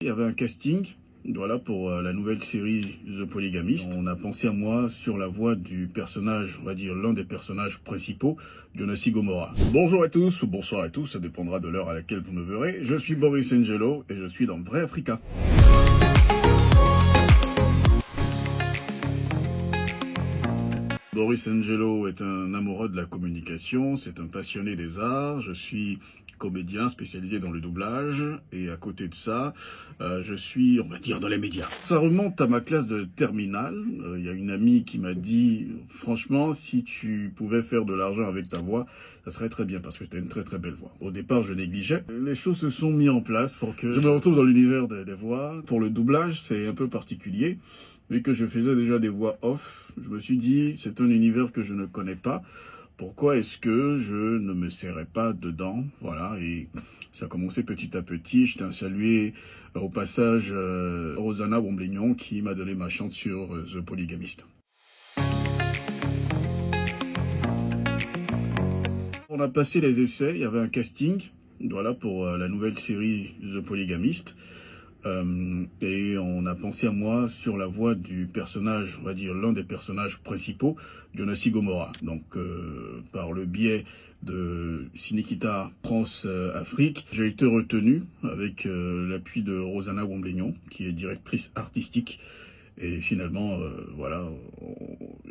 Il y avait un casting, voilà, pour la nouvelle série The Polygamist. On a pensé à moi sur la voix du personnage, on va dire l'un des personnages principaux, Jonasi Gomorrah. Bonjour à tous, ou bonsoir à tous, ça dépendra de l'heure à laquelle vous me verrez. Je suis Boris Angelo et je suis dans Vrai Africa. Boris Angelo est un amoureux de la communication, c'est un passionné des arts. Je suis comédien spécialisé dans le doublage et à côté de ça, je suis, on va dire, dans les médias. Ça remonte à ma classe de terminale. Il y a une amie qui m'a dit, franchement, si tu pouvais faire de l'argent avec ta voix, ça serait très bien parce que tu as une très très belle voix. Au départ, je négligeais. Les choses se sont mises en place pour que je me retrouve dans l'univers des voix. Pour le doublage, c'est un peu particulier. Vu que je faisais déjà des voix off, je me suis dit, c'est un univers que je ne connais pas. Pourquoi est-ce que je ne me serrais pas dedans? Voilà, et ça a commencé petit à petit. Je tiens à saluer au passage Rosanna Womblignon qui m'a donné ma chance sur The Polygamist. On a passé les essais, il y avait un casting, voilà, pour la nouvelle série The Polygamist. Et on a pensé à moi sur la voix du personnage, on va dire l'un des personnages principaux, Jonasi Gomorrah. Donc par le biais de Sinikita France Afrique, j'ai été retenu avec l'appui de Rosanna Womblignon, qui est directrice artistique. Et finalement, voilà,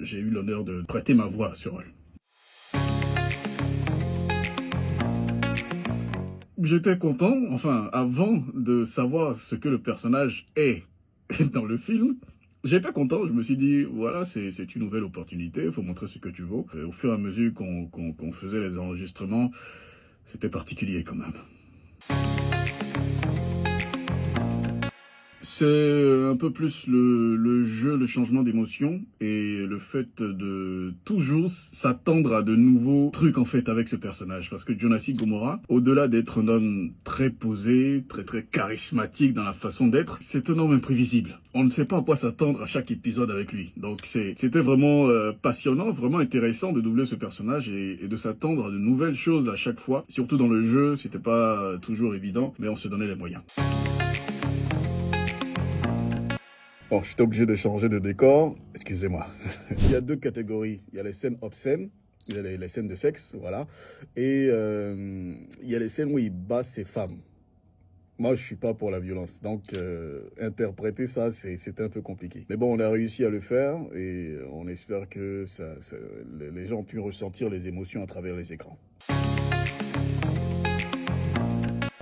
j'ai eu l'honneur de prêter ma voix sur elle. J'étais content, enfin, avant de savoir ce que le personnage est dans le film, j'étais content, je me suis dit, voilà, c'est une nouvelle opportunité, il faut montrer ce que tu vaux. Et au fur et à mesure qu'on faisait les enregistrements, c'était particulier quand même. C'est un peu plus le jeu, le changement d'émotion et le fait de toujours s'attendre à de nouveaux trucs en fait avec ce personnage. Parce que Jonasi Gomorrah, au-delà d'être un homme très posé, très charismatique dans la façon d'être, c'est un homme imprévisible. On ne sait pas à quoi s'attendre à chaque épisode avec lui. Donc c'était vraiment passionnant, vraiment intéressant de doubler ce personnage et de s'attendre à de nouvelles choses à chaque fois. Surtout dans le jeu, c'était pas toujours évident, mais on se donnait les moyens. Bon, j'étais obligé de changer de décor, excusez-moi. Il y a deux catégories. Il y a les scènes obscènes, il y a les scènes de sexe, voilà. Et il y a les scènes où il bat ses femmes. Moi, je suis pas pour la violence. Donc, interpréter ça, c'était un peu compliqué. Mais bon, on a réussi à le faire et on espère que les gens ont pu ressentir les émotions à travers les écrans.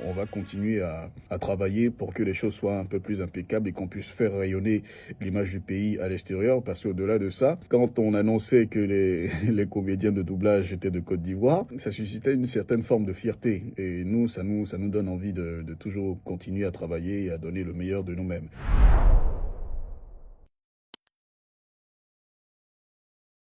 On va continuer à travailler pour que les choses soient un peu plus impeccables et qu'on puisse faire rayonner l'image du pays à l'extérieur. Parce qu'au-delà de ça, quand on annonçait que les comédiens de doublage étaient de Côte d'Ivoire, ça suscitait une certaine forme de fierté. Et nous, ça nous donne envie de toujours continuer à travailler et à donner le meilleur de nous-mêmes.